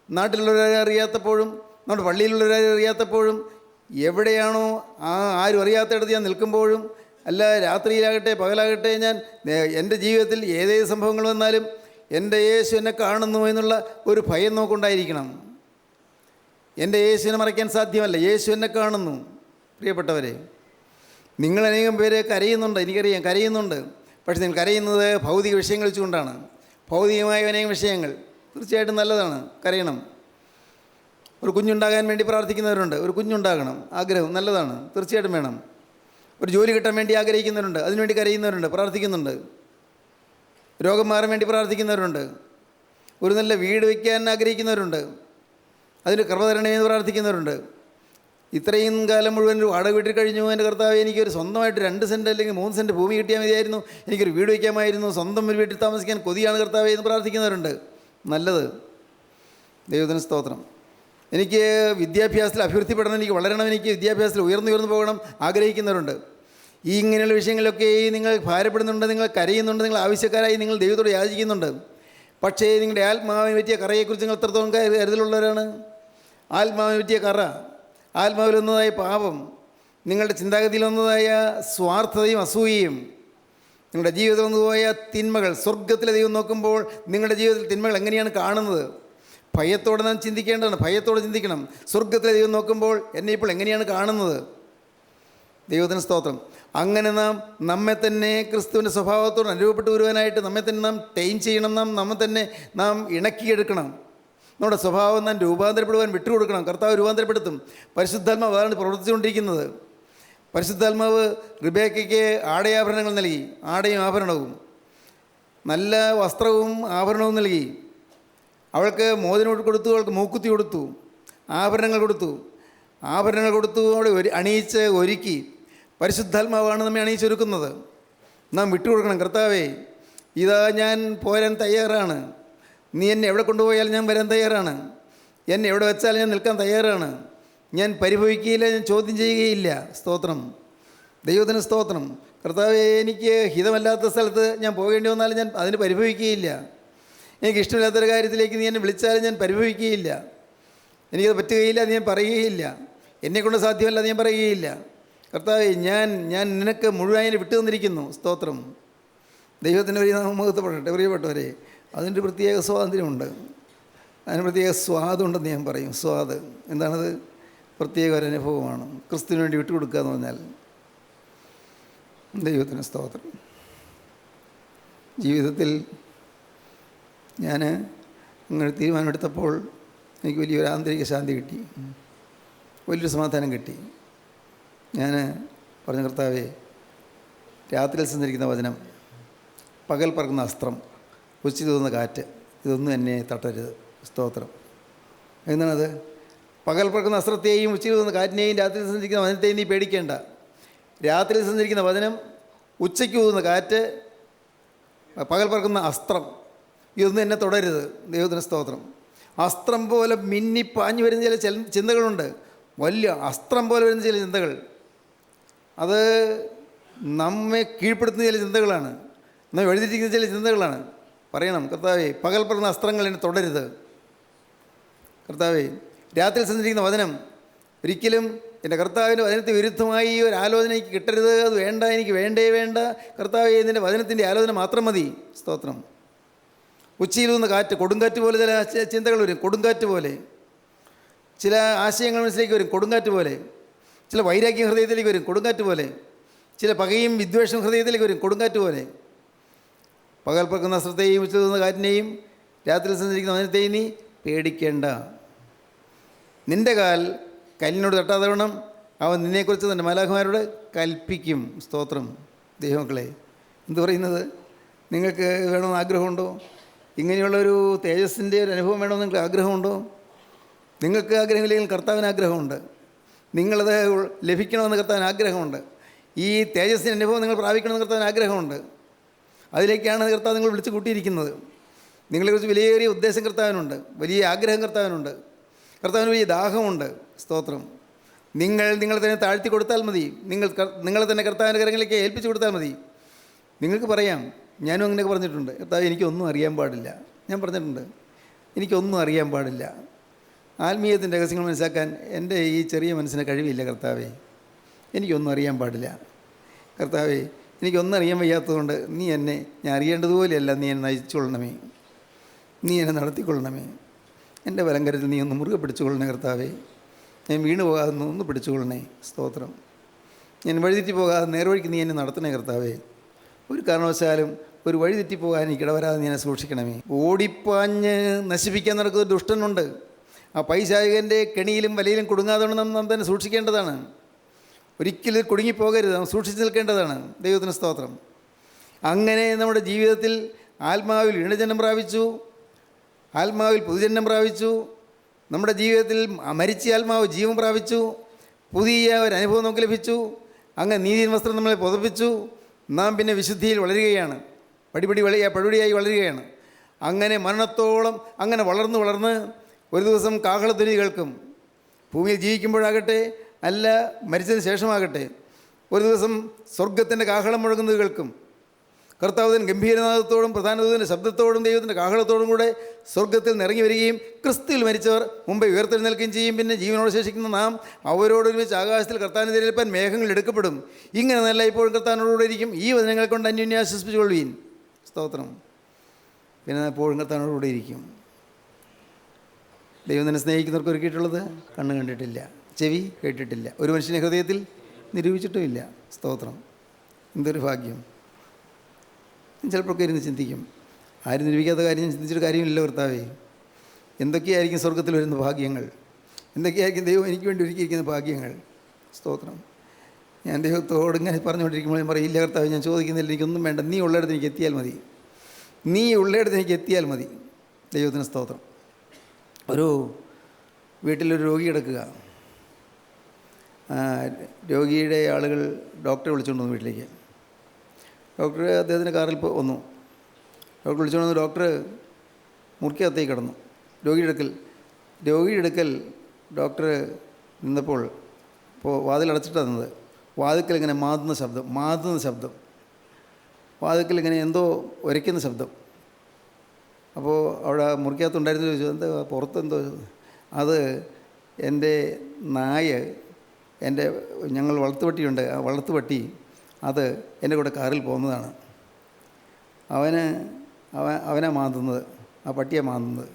നാട്ടിലുള്ളവരാരും അറിയാത്തപ്പോഴും, നമ്മുടെ പള്ളിയിലുള്ളവരാരും അറിയാത്തപ്പോഴും, എവിടെയാണോ ആരും അറിയാത്തയിടത്ത് ഞാൻ നിൽക്കുമ്പോഴും, അല്ല രാത്രിയിലാകട്ടെ പകലാകട്ടെ, ഞാൻ എൻ്റെ ജീവിതത്തിൽ ഏതേത് സംഭവങ്ങൾ വന്നാലും എൻ്റെ യേശു എന്നെ കാണുന്നു എന്നുള്ള ഒരു ഭയം നോക്കുണ്ടായിരിക്കണം. എൻ്റെ യേശുവിനെ മറയ്ക്കാൻ സാധ്യമല്ല. യേശു എന്നെ കാണുന്നു. പ്രിയപ്പെട്ടവരെ, നിങ്ങളനേകം പേര് കരയുന്നുണ്ട്, എനിക്കറിയാം, കരയുന്നുണ്ട്. പക്ഷെ നിങ്ങൾ കരയുന്നത് ഭൗതിക വിഷയങ്ങൾ വെച്ചുകൊണ്ടാണ്. ഭൗതികമായ അനേകം വിഷയങ്ങൾ തീർച്ചയായിട്ടും നല്ലതാണ്, കരയണം. ഒരു കുഞ്ഞുണ്ടാകാൻ വേണ്ടി പ്രാർത്ഥിക്കുന്നവരുണ്ട്. ഒരു കുഞ്ഞുണ്ടാകണം, ആഗ്രഹം നല്ലതാണ്, തീർച്ചയായിട്ടും വേണം. ഒരു ജോലി കിട്ടാൻ വേണ്ടി ആഗ്രഹിക്കുന്നവരുണ്ട്, അതിനുവേണ്ടി കരയുന്നവരുണ്ട്, പ്രാർത്ഥിക്കുന്നുണ്ട്. രോഗം മാറാൻ വേണ്ടി പ്രാർത്ഥിക്കുന്നവരുണ്ട്. ഒരു നല്ല വീട് വയ്ക്കാൻ ആഗ്രഹിക്കുന്നവരുണ്ട്, അതിന് കൃപ തരണമേന്ന് പ്രാർത്ഥിക്കുന്നവരുണ്ട്. ഇത്രയും കാലം മുഴുവൻ ഒരു വാടക വീട്ടിൽ കഴിഞ്ഞു. എൻ്റെ കർത്താവ്, എനിക്കൊരു സ്വന്തമായിട്ട് 2 സെൻറ്റ് അല്ലെങ്കിൽ 3 സെൻറ്റ് ഭൂമി കിട്ടിയാൽ മതിയായിരുന്നു, എനിക്കൊരു വീട് വയ്ക്കാമായിരുന്നു, സ്വന്തം ഒരു വീട്ടിൽ താമസിക്കാൻ കൊതിയാണ് കർത്താവേ എന്ന് പ്രാർത്ഥിക്കുന്നവരുണ്ട്. നല്ലത്, ദൈവത്തിന് സ്തോത്രം. എനിക്ക് വിദ്യാഭ്യാസത്തിൽ അഭിവൃദ്ധിപ്പെടണം, എനിക്ക് വളരണം, എനിക്ക് വിദ്യാഭ്യാസത്തിൽ ഉയർന്നു പോകണം ആഗ്രഹിക്കുന്നവരുണ്ട്. ഈ ഇങ്ങനെയുള്ള വിഷയങ്ങളിലൊക്കെ നിങ്ങൾ ഭാരപ്പെടുന്നുണ്ട്, നിങ്ങൾ കരയുന്നുണ്ട്, നിങ്ങൾ ആവശ്യക്കാരായി നിങ്ങൾ ദൈവത്തോട് യാചിക്കുന്നുണ്ട്. പക്ഷേ നിങ്ങളുടെ ആത്മാവിനെ പറ്റിയ കറയെക്കുറിച്ച് നിങ്ങൾ എത്രത്തോളം കരുതലുള്ളവരാണ്? ആത്മാവിനെ പറ്റിയ കറ, ആത്മാവിൽ വന്നതായ പാപം, നിങ്ങളുടെ ചിന്താഗതിയിൽ വന്നതായ സ്വാർത്ഥതയും അസൂയയും, നിങ്ങളുടെ ജീവിതത്തിൽ വന്നുപോയ തിന്മകൾ, സ്വർഗത്തിലെ ദൈവം നോക്കുമ്പോൾ നിങ്ങളുടെ ജീവിതത്തിൽ തിന്മകൾ എങ്ങനെയാണ് കാണുന്നത്? ഭയത്തോടെ നാം ചിന്തിക്കേണ്ടതാണ്, ഭയത്തോടെ ചിന്തിക്കണം. സ്വർഗത്തിലെ ദൈവം നോക്കുമ്പോൾ എന്നെ ഇപ്പോൾ എങ്ങനെയാണ് കാണുന്നത്? ദൈവത്തിന് സ്തോത്രം. അങ്ങനെ നാം നമ്മെ തന്നെ ക്രിസ്തുവിൻ്റെ സ്വഭാവത്തോട് അനുരൂപപ്പെട്ട് വരുവാനായിട്ട് നമ്മെ തന്നെ നാം ടൈം ചെയ്യണം, നമ്മെ തന്നെ നാം ഇണക്കിയെടുക്കണം. നമ്മുടെ സ്വഭാവം നാം രൂപാന്തരപ്പെടുവാൻ വിട്ടുകൊടുക്കണം. കർത്താവ് രൂപാന്തരപ്പെടുത്തും. പരിശുദ്ധാത്മാവ് അതാണ് പ്രവർത്തിച്ചുകൊണ്ടിരിക്കുന്നത്. പരിശുദ്ധാത്മാവ് റിബേക്കയ്ക്ക് ആടയാഭരണങ്ങൾ നൽകി, ആടയും ആഭരണവും, നല്ല വസ്ത്രവും ആഭരണവും നൽകി. അവൾക്ക് മോതിരം കൊടുത്തു, അവൾക്ക് മൂക്കുത്തി കൊടുത്തു, ആഭരണങ്ങൾ കൊടുത്തു. അവിടെ അണിയിച്ച് ഒരുക്കി. പരിശുദ്ധാത്മാവാണ് നമ്മെ അണിയിച്ചൊരുക്കുന്നത്. നാം വിട്ടുകൊടുക്കണം. കർത്താവേ, ഇതാ ഞാൻ പോരാൻ തയ്യാറാണ്, നീ എന്നെ എവിടെ കൊണ്ടുപോയാലും ഞാൻ വരാൻ തയ്യാറാണ്, എന്നെ എവിടെ വെച്ചാലും ഞാൻ നിൽക്കാൻ തയ്യാറാണ്, ഞാൻ പരിഭവിക്കുകയില്ല, ഞാൻ ചോദ്യം ചെയ്യുകയില്ല. സ്തോത്രം, ദൈവത്തിന് സ്തോത്രം. കർത്താവേ, എനിക്ക് ഹിതമല്ലാത്ത സ്ഥലത്ത് ഞാൻ പോകേണ്ടി വന്നാലും ഞാൻ അതിന് പരിഭവിക്കുകയില്ല. എനിക്ക് ഇഷ്ടമില്ലാത്തൊരു കാര്യത്തിലേക്ക് നീ എന്നെ വിളിച്ചാലും ഞാൻ പരിഭവിക്കുകയില്ല. എനിക്കത് പറ്റുകയില്ല എന്ന് ഞാൻ പറയുകയില്ല, എന്നെക്കൊണ്ട് സാധ്യമല്ല എന്ന് ഞാൻ പറയുകയില്ല. കർത്താവേ, ഞാൻ നിനക്ക് മുഴുവനായി വിട്ടു തന്നിരിക്കുന്നു. സ്തോത്രം, ദൈവത്തിൻ്റെ വലിയ മഹത്വപ്പെടട്ടെ. പ്രിയപ്പെട്ടവരെ, അതിൻ്റെ പ്രത്യേക സ്വാതന്ത്ര്യമുണ്ട്, അതിന് പ്രത്യേക സ്വാദുണ്ടെന്ന് ഞാൻ പറയും. സ്വാദ് എന്താണത്? പ്രത്യേക ഒരു അനുഭവമാണ്. ക്രിസ്തുവിന് വേണ്ടി വിട്ടുകൊടുക്കുക എന്ന് പറഞ്ഞാൽ. ദൈവത്തിന് സ്തോത്രം. ജീവിതത്തിൽ ഞാൻ അങ്ങനെ തീരുമാനമെടുത്തപ്പോൾ എനിക്ക് വലിയൊരു ആന്തരിക ശാന്തി കിട്ടി, വലിയൊരു സമാധാനം കിട്ടി. ഞാൻ പറഞ്ഞ, കർത്താവേ, രാത്രിയിൽ സഞ്ചരിക്കുന്ന വചനം, പകൽ പറക്കുന്ന അസ്ത്രം, ഉച്ചി തോന്നുന്ന കാറ്റ്, ഇതൊന്നും എന്നെ തട്ടരുത്. സ്തോത്രം. എന്താണത്? പകൽ പറക്കുന്ന അസ്ത്രത്തെയും ഉച്ചി തോന്നുന്ന കാറ്റിനെയും രാത്രിയിൽ സഞ്ചരിക്കുന്ന വചനത്തെയും നീ പേടിക്കേണ്ട. രാത്രിയിൽ സഞ്ചരിക്കുന്ന വചനം, ഉച്ചയ്ക്ക് തോന്നുന്ന കാറ്റ്, പകൽ പറക്കുന്ന അസ്ത്രം, ഇതൊന്നും എന്നെ തുടരുത്. ദൈവത്തിന് സ്തോത്രം. അസ്ത്രം പോലെ മിന്നിപ്പാഞ്ഞു വരുന്ന ചില ചിന്തകളുണ്ട്, വലിയ അസ്ത്രം പോലെ വരുന്ന ചില ചിന്തകൾ. അത് നമ്മെ കീഴ്പ്പെടുത്തുന്ന ചില ചിന്തകളാണ്, നമ്മെ എഴുതിയിരിക്കുന്ന ചില ചിന്തകളാണ്. പറയണം, കർത്താവേ, പകൽ പറന്ന അസ്ത്രങ്ങൾ എന്നെ തുടരുത്. കർത്താവേ, രാത്രി സഞ്ചരിക്കുന്ന വചനം ഒരിക്കലും എൻ്റെ കർത്താവിൻ്റെ വചനത്തിന് വിരുദ്ധമായി ഒരു ആലോചന എനിക്ക് കിട്ടരുത്. അത് വേണ്ട, എനിക്ക് വേണ്ട. കർത്താവേ, ഇതിൻ്റെ വചനത്തിൻ്റെ ആലോചന മാത്രം മതി. സ്തോത്രം. ഉച്ചയിൽ നിന്ന് കാറ്റ്, കൊടുങ്കാറ്റ് പോലെ ചില ചിന്തകൾ വരും, കൊടുങ്കാറ്റ് പോലെ ചില ആശയങ്ങൾ മനസ്സിലേക്ക് വരും, കൊടുങ്കാറ്റ് പോലെ ചില വൈരാഗ്യം ഹൃദയത്തിലേക്ക് വരും, കൊടുങ്കാറ്റ് പോലെ ചില പകയും വിദ്വേഷം ഹൃദയത്തിലേക്ക് വരും, കൊടുങ്കാറ്റ് പോലെ. പകൽ പറക്കുന്ന അസ്ത്രത്തെയും ഉച്ച തോന്നുന്ന കാറ്റിനെയും രാത്രി സഞ്ചരിക്കുന്ന വചനത്തെയും നീ പേടിക്കേണ്ട. നിൻ്റെ കാൽ കല്ലിനോട് തട്ടാതെ വേണം, അവൻ നിന്നെക്കുറിച്ച് തൻ്റെ മാലാഖമാരോട് കൽപ്പിക്കും. സ്തോത്രം. ദൈവമക്കളെ, എന്ത് പറയുന്നത്? നിങ്ങൾക്ക് വേണമെന്ന് ആഗ്രഹമുണ്ടോ? ഇങ്ങനെയുള്ളൊരു തേജസ്സിൻ്റെ ഒരു അനുഭവം വേണമെന്ന് നിങ്ങൾക്ക് ആഗ്രഹമുണ്ടോ? നിങ്ങൾക്ക് ആഗ്രഹമില്ലെങ്കിൽ കർത്താവിന് ആഗ്രഹമുണ്ട്. നിങ്ങളത് ലഭിക്കണമെന്ന് കർത്താവിന് ആഗ്രഹമുണ്ട്. ഈ തേജസ്സിൻ്റെ അനുഭവം നിങ്ങൾ പ്രാപിക്കണമെന്ന് കർത്താവിന് ആഗ്രഹമുണ്ട്. അതിലേക്കാണ് കർത്താവ് നിങ്ങൾ വിളിച്ചു കൂട്ടിയിരിക്കുന്നത്. നിങ്ങളെക്കുറിച്ച് വിലയേറിയ ഉദ്ദേശം കർത്താവിനുണ്ട്, വലിയ ആഗ്രഹം കർത്താവിനുണ്ട്, കർത്താവിന് വലിയ ദാഹമുണ്ട്. സ്തോത്രം. നിങ്ങളെ തന്നെ താഴ്ത്തി കൊടുത്താൽ മതി, നിങ്ങളെ തന്നെ കർത്താവിൻ്റെ കരങ്ങളിലേക്ക് ഏൽപ്പിച്ചു കൊടുത്താൽ മതി. നിങ്ങൾക്ക് പറയാം, ഞാനും അങ്ങനെയൊക്കെ പറഞ്ഞിട്ടുണ്ട്, കർത്താവ്, എനിക്കൊന്നും അറിയാൻ പാടില്ല. ഞാൻ പറഞ്ഞിട്ടുണ്ട്, എനിക്കൊന്നും അറിയാൻ പാടില്ല, ആത്മീയത്തിൻ്റെ രഹസ്യങ്ങൾ മനസ്സിലാക്കാൻ എൻ്റെ ഈ ചെറിയ മനസ്സിന് കഴിവില്ല കർത്താവേ. എനിക്കൊന്നും അറിയാൻ പാടില്ല കർത്താവേ. എനിക്കൊന്നും അറിയാൻ വയ്യാത്തതുകൊണ്ട് നീ എന്നെ, ഞാൻ അറിയേണ്ടതുപോലെയല്ല, നീ എന്നെ നയിച്ചുകൊള്ളണമേ, നീ എന്നെ നടത്തിക്കൊള്ളണമേ. എൻ്റെ വലം കരത്തിൽ നീ ഒന്ന് മുറുകെ പിടിച്ചുകൊള്ളണേ കർത്താവേ. ഞാൻ വീണ് പോകാതെ ഒന്ന് പിടിച്ചുകൊള്ളണേ. സ്തോത്രം. ഞാൻ വഴിതെറ്റി പോകാതെ നേർവഴിക്ക് നീ എന്നെ നടത്തണേ കർത്താവേ. ഒരു കാരണവശാലും ഒരു വഴിതെറ്റി പോകാൻ എനിക്ക് ഇടവരാതെ നീ എന്നെ സൂക്ഷിക്കണമേ. ഓടിപ്പാഞ്ഞ് നശിപ്പിക്കാൻ നടക്കുന്ന ഒരു ദുഷ്ടനുണ്ട്. ആ പൈശാചികൻ്റെ കെണിയിലും വലയിലും കുടുങ്ങാതെ നാം തന്നെ സൂക്ഷിക്കേണ്ടതാണ്. ഒരിക്കലും കുടുങ്ങിപ്പോകരുത്, നാം സൂക്ഷിച്ച് നിൽക്കേണ്ടതാണ്. ദൈവത്തിന് സ്തോത്രം. അങ്ങനെ നമ്മുടെ ജീവിതത്തിൽ ആത്മാവിൽ ഇണജനം പ്രാപിച്ചു, ആത്മാവിൽ പുതുജന്മം പ്രാപിച്ചു. നമ്മുടെ ജീവിതത്തിൽ മരിച്ച ആത്മാവ് ജീവൻ പ്രാപിച്ചു. പുതിയ ഒരു അനുഭവം നമുക്ക് ലഭിച്ചു. അങ്ങനെ നീതിൻ വസ്ത്രം നമ്മളെ പുതപ്പിച്ചു. നാം പിന്നെ വിശുദ്ധിയിൽ വളരുകയാണ്, പടിപടിയായി വളരുകയാണ്. അങ്ങനെ മരണത്തോളം അങ്ങനെ വളർന്ന് ഒരു ദിവസം കാഹളധ്വനി കേൾക്കും. ഭൂമിയിൽ ജീവിക്കുമ്പോഴാകട്ടെ അല്ല മരിച്ചതിന് ശേഷമാകട്ടെ ഒരു ദിവസം സ്വർഗത്തിൻ്റെ കാഹളം മുഴങ്ങുന്നത് കേൾക്കും. കർത്താവിന് ഗംഭീരനാദത്തോടും പ്രധാനദൂതൻ്റെ ശബ്ദത്തോടും ദൈവത്തിൻ്റെ കാഹളത്തോടും കൂടെ സ്വർഗത്തിൽ നിറങ്ങി വരികയും ക്രിസ്തുവിൽ മരിച്ചവർ മുമ്പേ ഉയർത്തെഴുന്നേൽക്കുകയും ചെയ്യും. പിന്നെ ജീവനോട് ശേഷിക്കുന്ന നാം അവരോടൊരുമിച്ച് ആകാശത്തിൽ കർത്താവിനെ തിരഞ്ഞെടുപ്പാൻ മേഘങ്ങൾ എടുക്കപ്പെടും. ഇങ്ങനെ നല്ല ഇപ്പോഴും കർത്താവിനോടുകൂടെ ഇരിക്കും. ഈ വചനങ്ങളെ കൊണ്ട് അന്യോന്യം ആശ്വസിപ്പിച്ചുകൊള്ളുവീൻ. സ്തോത്രം. പിന്നെ എപ്പോഴും കർത്താവിനോടുകൂടെ ഇരിക്കും. ദൈവം തന്നെ സ്നേഹിക്കുന്നവർക്ക് ഒരുക്കിയിട്ടുള്ളത് കണ്ണ് കണ്ടിട്ടില്ല, ചെവി കേട്ടിട്ടില്ല, ഒരു മനുഷ്യൻ്റെ ഹൃദയത്തിൽ നിരൂപിച്ചിട്ടുമില്ല. സ്തോത്രം. എന്തൊരു ഭാഗ്യം. ചിലപ്പോഴൊക്കെ ഇരുന്ന് ചിന്തിക്കും, ആരും നിരൂപിക്കാത്ത കാര്യം ഞാൻ ചിന്തിച്ചിട്ട് കാര്യമില്ല കർത്താവേ. എന്തൊക്കെയായിരിക്കും സ്വർഗത്തിൽ വരുന്ന ഭാഗ്യങ്ങൾ, എന്തൊക്കെയായിരിക്കും ദൈവം എനിക്ക് വേണ്ടി ഒരുക്കിയിരിക്കുന്ന ഭാഗ്യങ്ങൾ. സ്തോത്രം. ഞാൻ ദൈവത്തോട് ഇങ്ങനെ പറഞ്ഞുകൊണ്ടിരിക്കുമ്പോൾ ഞാൻ പറയില്ല കർത്താവേ, ഞാൻ ചോദിക്കുന്നില്ല, എനിക്കൊന്നും വേണ്ട, നീ ഉള്ളിടത്ത് എനിക്ക് എത്തിയാൽ മതി, നീ ഉള്ളിടത്ത് എനിക്ക് എത്തിയാൽ മതി. ദൈവത്തിന് സ്തോത്രം. ഒരു വീട്ടിലൊരു രോഗി കിടക്കുക. രോഗിയുടെ ആളുകൾ ഡോക്ടറെ വിളിച്ചുകൊണ്ട് വന്നു വീട്ടിലേക്ക്. ഡോക്ടർ അദ്ദേഹത്തിൻ്റെ കാറിൽ വന്നു. ഡോക്ടർ വിളിച്ചുകൊണ്ട് വന്നു. ഡോക്ടർ മുറിക്കകത്തേക്ക് കിടന്നു. രോഗിയുടെ അടുക്കൽ ഡോക്ടർ നിന്നപ്പോൾ വാതിലടച്ചിട്ടാണ് നിന്നത്. വാതിക്കൽ ഇങ്ങനെ മാതുന്ന ശബ്ദം, വാതിക്കൽ ഇങ്ങനെ എന്തോ ഉരയ്ക്കുന്ന ശബ്ദം. അപ്പോൾ അവിടെ മുറിക്കകത്തുണ്ടായിരുന്നു. ചോദിച്ചു, എന്താ പുറത്തെന്തോ? അത് എൻ്റെ നായ, ഞങ്ങൾ വളർത്തുപട്ടിയുണ്ട്, ആ വളർത്തുപട്ടി അത് എൻ്റെ കൂടെ കാറിൽ പോകുന്നതാണ്. അവനാ മാന്തുന്നത്, ആ പട്ടിയെ മാന്തുന്നത്.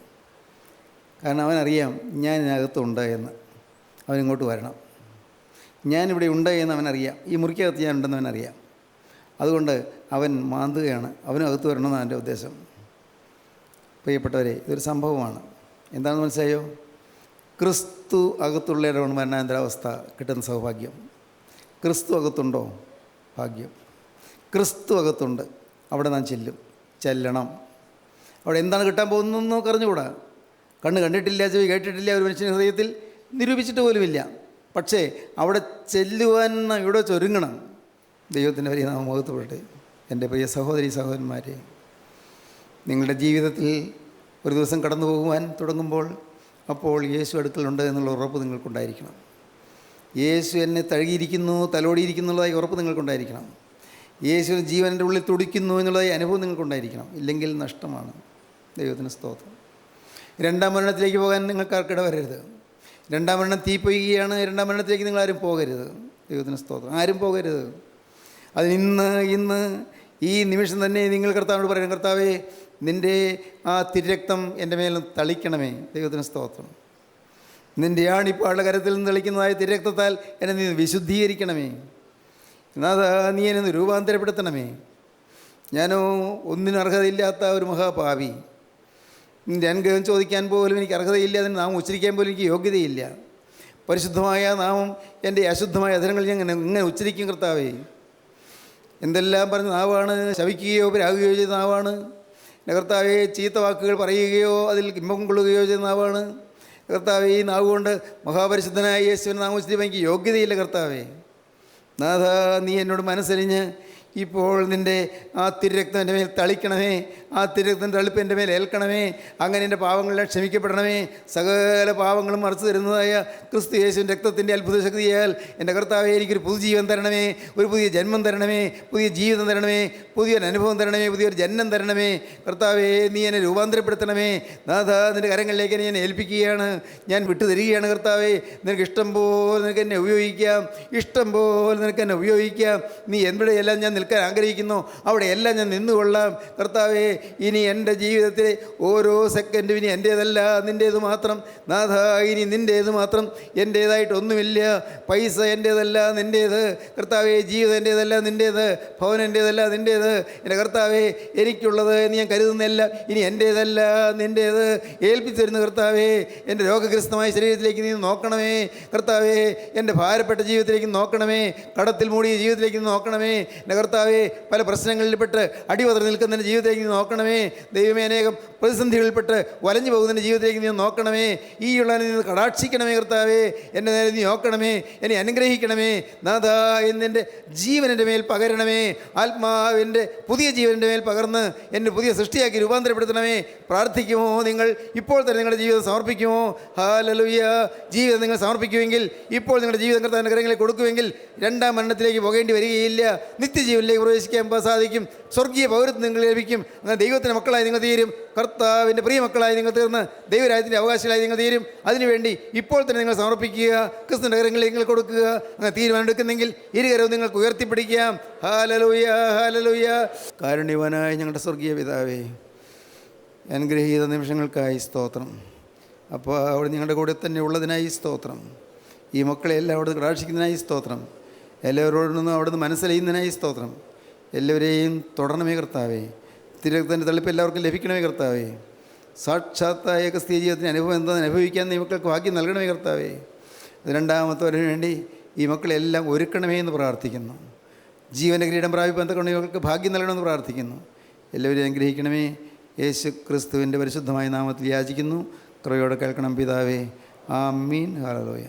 കാരണം അവനറിയാം ഞാൻ ഇതിനകത്തുണ്ട് എന്ന്. അവനിങ്ങോട്ട് വരണം. ഞാനിവിടെ ഉണ്ട് എന്ന് അവനറിയാം. ഈ മുറിക്കകത്ത് ഞാൻ ഉണ്ടെന്ന് അവനറിയാം. അതുകൊണ്ട് അവൻ മാന്തുകയാണ്. അവനും അകത്ത് വരണമെന്നാണ് എൻ്റെ ഉദ്ദേശം. പ്രിയപ്പെട്ടവരെ, ഇതൊരു സംഭവമാണ്. എന്താണെന്ന് മനസ്സിലായോ? ക്രിസ്തു അകത്തുള്ളവരാണ് മരണാന്തരാവസ്ഥ കിട്ടുന്ന സൗഭാഗ്യം. ക്രിസ്തു അകത്തുണ്ടോ? ഭാഗ്യം. ക്രിസ്തു അകത്തുണ്ട്. അവിടെ നാം ചെല്ലണം. അവിടെ എന്താണ് കിട്ടാൻ പോകുന്നതെന്ന് അറിഞ്ഞുകൂടാ. കണ്ണ് കണ്ടിട്ടില്ല, ചെവി കേട്ടിട്ടില്ല, ഒരു മനുഷ്യൻ്റെ ഹൃദയത്തിൽ നിരൂപിച്ചിട്ട് പോലുമില്ല. പക്ഷേ അവിടെ ചെല്ലുവാൻ ഇവിടെ ചൊരുങ്ങണം. ദൈവത്തിൻ്റെ വലിയ നാമം മഹത്വപ്പെടട്ടെ. എൻ്റെ പ്രിയ സഹോദരി സഹോദരന്മാരെ, നിങ്ങളുടെ ജീവിതത്തിൽ ഒരു ദിവസം കടന്നു പോകുവാൻ തുടങ്ങുമ്പോൾ അപ്പോൾ യേശു അടുക്കലുണ്ട് എന്നുള്ള ഉറപ്പ് നിങ്ങൾക്കുണ്ടായിരിക്കണം. യേശു എന്നെ തഴുകിയിരിക്കുന്നു, തലോടിയിരിക്കുന്നുള്ളതായി ഉറപ്പ് നിങ്ങൾക്കുണ്ടായിരിക്കണം. യേശു ജീവൻ്റെ ഉള്ളിൽ തുടിക്കുന്നു എന്നുള്ളതായി അനുഭവം നിങ്ങൾക്കുണ്ടായിരിക്കണം. ഇല്ലെങ്കിൽ നഷ്ടമാണ്. ദൈവത്തിന് സ്തോത്രം. രണ്ടാം മരണത്തിലേക്ക് പോകാൻ നിങ്ങൾക്ക് ആർക്കിട വരരുത്. രണ്ടാം മരണം തീപ്പൊയ്യുകയാണ്. രണ്ടാം മരണത്തിലേക്ക് നിങ്ങളാരും പോകരുത്. ദൈവത്തിന് സ്തോത്രം. ആരും പോകരുത്. അതിന് ഇന്ന് ഈ നിമിഷം തന്നെ നിങ്ങൾ കർത്താവിനോട് പറയണം, കർത്താവേ, നിൻ്റെ ആ തിരക്തം എൻ്റെ മേൽ തളിക്കണമേ. ദൈവത്തിന് സ്തോത്രം. നിൻ്റെ ആണിപ്പാളുടെ കരത്തിൽ നിന്ന് തെളിക്കുന്നതായ തിരക്തത്താൽ എന്നെ നീ വിശുദ്ധീകരിക്കണമേ. എന്നാൽ നീ എന്നെ രൂപാന്തരപ്പെടുത്തണമേ. ഞാനോ ഒന്നിനും അർഹതയില്ലാത്ത ഒരു മഹാപാപി. നിൻ്റെ അനുഗ്രഹം ചോദിക്കാൻ പോലും എനിക്ക് അർഹതയില്ല. അതിന് നാമം ഉച്ചരിക്കാൻ പോലും എനിക്ക് യോഗ്യതയില്ല. പരിശുദ്ധമായ നാമം എൻ്റെ അശുദ്ധമായ അധരങ്ങൾ ഞാൻ ഇങ്ങനെ ഉച്ചരിക്കും കർത്താവേ. എന്തെല്ലാം പറഞ്ഞ നാവാണ്. ശപിക്കുകയോ പരാകുകയോ ചെയ്ത നാവാണ്. കർത്താവെ, ചീത്ത വാക്കുകൾ പറയുകയോ അതിൽ ഇമ്പം കൊള്ളുകയോ ചെയ്ത നാവാണ്. കർത്താവെ, ഈ നാവ് കൊണ്ട് മഹാപരിശുദ്ധനായ യേശുവിനെ നാമം ഉച്ചരിക്കാൻ എനിക്ക് യോഗ്യതയില്ല. കർത്താവേ, നാഥ, നീ എന്നോട് മനസ്സരിഞ്ഞ് ഇപ്പോൾ നിൻ്റെ ആ തിരുരക്തം എൻ്റെ മേൽ തളിക്കണമേ. ആ ആ തിരക്കത്തിൻ്റെ തളിപ്പ് എൻ്റെ മേൽ ഏൽക്കണമേ. അങ്ങനെ എൻ്റെ പാവങ്ങളെല്ലാം ക്ഷമിക്കപ്പെടണമേ. സകല പാവങ്ങളും മറച്ചു തരുന്നതായ ക്രിസ്തു യേശുവിൻ്റെ രക്തത്തിൻ്റെ അത്ഭുത ശക്തിയാൽ എൻ്റെ കർത്താവേ എനിക്കൊരു പുതുജീവൻ തരണമേ, ഒരു പുതിയ ജന്മം തരണമേ, പുതിയ ജീവിതം തരണമേ, പുതിയൊരു അനുഭവം തരണമേ, പുതിയൊരു ജന്മം തരണമേ. കർത്താവേ നീ എന്നെ രൂപാന്തരപ്പെടുത്തണമേ. നാഥ നിൻ്റെ കരങ്ങളിലേക്ക് ഞാൻ ഏൽപ്പിക്കുകയാണ്, ഞാൻ വിട്ടു തരികയാണ്. കർത്താവേ നിനക്ക് ഇഷ്ടം പോലെ നിനക്ക് എന്നെ ഉപയോഗിക്കാം, ഇഷ്ടം പോലെ നിനക്ക് എന്നെ ഉപയോഗിക്കാം. നീ എവിടെയെല്ലാം ഞാൻ നിൽക്കാൻ ആഗ്രഹിക്കുന്നു അവിടെയെല്ലാം ഞാൻ നിന്നുകൊള്ളാം. കർത്താവേ ഇനി എൻ്റെ ജീവിതത്തിലെ ഓരോ സെക്കൻഡും ഇനി എൻ്റേതല്ല, നിൻ്റേത് മാത്രം. നാഥ ഇനി നിൻ്റേത് മാത്രം, എൻ്റേതായിട്ടൊന്നുമില്ല. പൈസ എൻ്റേതല്ല, നിൻ്റേത്. കർത്താവേ ജീവിതം എൻ്റേതല്ല, നിൻ്റേത്. ഭവനം എൻ്റേതല്ല, നിൻ്റേത്. എൻ്റെ കർത്താവേ എനിക്കുള്ളത് എന്ന് ഞാൻ കരുതുന്നില്ല, ഇനി എൻ്റേതല്ല, നിൻ്റേത്. ഏൽപ്പിച്ചു തരുന്ന കർത്താവേ എൻ്റെ രോഗഗ്രസ്തമായ ശരീരത്തിലേക്ക് നീ നോക്കണമേ. കർത്താവേ എൻ്റെ ഭാരപ്പെട്ട ജീവിതത്തിലേക്ക് നോക്കണമേ, കടത്തിൽ മൂടിയ ജീവിതത്തിലേക്ക് നോക്കണമേ. എൻ്റെ കർത്താവേ പല പ്രശ്നങ്ങളിൽപ്പെട്ട് അടിവതറി നിൽക്കുന്നതിൻ്റെ ജീവിതത്തിലേക്ക് നീ നോക്കണമേ. ദൈവമേ അനേകം പ്രതിസന്ധികളിൽപ്പെട്ട് വലഞ്ഞു പോകുന്നതിൻ്റെ ജീവിതത്തിലേക്ക് നീ നോക്കണമേ. ഈ ഉള്ളതിനെ നീ കടാക്ഷിക്കണമേ. കർത്താവേ എൻ്റെ നേരെ നീ നോക്കണമേ, എന്നെ അനുഗ്രഹിക്കണമേ. നാഥ എന്നെ ജീവൻ എൻ്റെ മേൽ പകരണമേ. ആത്മാവിൻ്റെ പുതിയ ജീവൻ്റെ മേൽ പകർന്ന് എന്നെ പുതിയ സൃഷ്ടിയാക്കി രൂപാന്തരപ്പെടുത്തണമേ. പ്രാർത്ഥിക്കുമോ നിങ്ങൾ? ഇപ്പോൾ തന്നെ നിങ്ങളുടെ ജീവിതം സമർപ്പിക്കുമോ? ഹല്ലേലൂയ. ജീവിതം നിങ്ങൾ സമർപ്പിക്കുമെങ്കിൽ, ഇപ്പോൾ നിങ്ങളുടെ ജീവിതം കർത്താവിൻ്റെ കരങ്ങളിൽ കൊടുക്കുമെങ്കിൽ രണ്ടാം മരണത്തിലേക്ക് പോകേണ്ടി വരികയില്ല, നിത്യജീവനിലേക്ക് പ്രവേശിക്കാൻ സാധിക്കും. സ്വർഗീയ പൗരത്വം നിങ്ങൾ ലഭിക്കും. അങ്ങനെ ദൈവത്തിൻ്റെ മക്കളായി നിങ്ങൾ തീരും. കർത്താവിൻ്റെ പ്രിയ മക്കളായി നിങ്ങൾ തീർന്ന് ദൈവരാജ്യത്തിൻ്റെ അവകാശികളായി നിങ്ങൾ തീരും. അതിനുവേണ്ടി ഇപ്പോൾ തന്നെ നിങ്ങൾ സമർപ്പിക്കുക, ക്രിസ്തുവിൻ്റെ കരങ്ങളിലേക്ക് നിങ്ങൾ കൊടുക്കുക. അങ്ങനെ തീരുമാനം എടുക്കുന്നെങ്കിൽ ഇരുകരവും നിങ്ങൾക്ക് ഉയർത്തിപ്പിടിക്കാം. Hallelujah, hallelujah. കാരുണ്യവാനായ ഞങ്ങളുടെ സ്വർഗീയ പിതാവേ, അനുഗ്രഹീത നിമിഷങ്ങൾക്കായി സ്തോത്രം. അപ്പോൾ അവിടെ നിങ്ങളുടെ കൂടെ തന്നെ ഉള്ളതിനായി സ്തോത്രം. ഈ മക്കളെ എല്ലാം അവിടുന്ന് കടാക്ഷിക്കുന്നതിനായി സ്തോത്രം. എല്ലാവരോടും അവിടുന്ന് മനസ്സിലയുന്നതിനായി സ്തോത്രം. എല്ലാവരെയും തുടരണമേ കർത്താവേ. തിരക്കത്തിൻ്റെ തളിപ്പ് എല്ലാവർക്കും ലഭിക്കണമേ കർത്താവേ. സാക്ഷാത്തായ ക്രിസ്തീയ ജീവിതത്തിന് അനുഭവം എന്താണെന്ന് അനുഭവിക്കാൻ ഈ മക്കൾക്ക് ഭാഗ്യം നൽകണമേ കർത്താവേ. രണ്ടാമത്തവരിന് വേണ്ടി ഈ മക്കളെല്ലാം ഒരുക്കണമേ എന്ന് പ്രാർത്ഥിക്കുന്നു. ജീവൻ്റെ കിരീടം പ്രാപിപ്പാൻ തക്ക ഇവർക്ക് ഭാഗ്യം നൽകണമെന്ന് പ്രാർത്ഥിക്കുന്നു. എല്ലാവരെയും അനുഗ്രഹിക്കണമേ. യേശു ക്രിസ്തുവിൻ്റെ പരിശുദ്ധമായ നാമത്തിൽ യാചിക്കുന്നു. കൃപയോടെ കേൾക്കണം പിതാവേ. ആമീൻ. ഹല്ലേലൂയ.